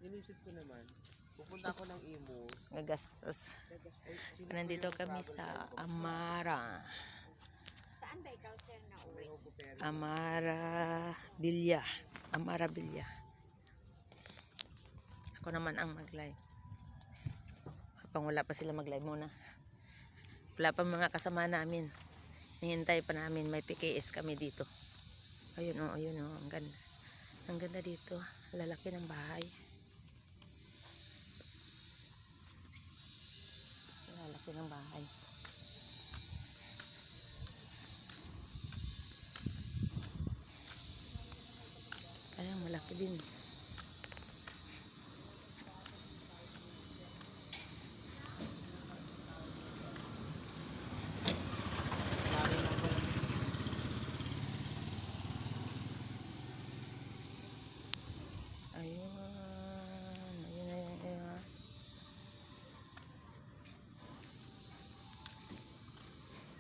inisip ko naman, pupunta ako ng Imus. Gagastos. Sino Nandito yung kami travel sa kayo? Amara. Saan ba ikaw, sir, na uwi? Amara Villa. Amara Villa. Ako naman ang mag-live. Habang wala pa sila mag-live muna. Wala pa mga kasama namin. Hihintay pa namin. May PKS kami dito. Ayun o, ayun o. Ang ganda. Ang ganda dito. Lalaki ng bahay. Lalaki ng bahay. Kaya malaki din. Ayun. Ayun, ayun, ayun.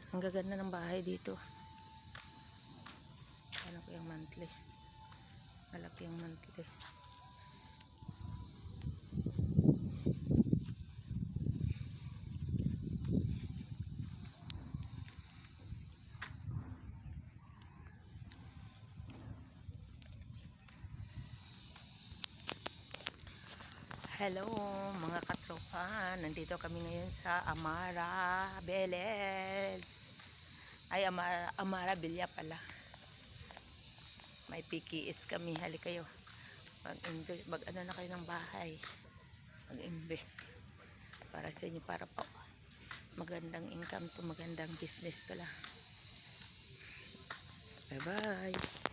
Ang gaganda ng bahay dito. Ano ko yung monthly? Malaki yung monthly. Hello mga katropa, nandito kami ngayon sa Amara Village. Ay, Amara Villa pala. May PKS kami, hali kayo. Mag-enjoy, mag-ano na kayo ng bahay. Mag-invest. Para sa inyo, para po. Magandang income to, magandang business pala. Bye bye.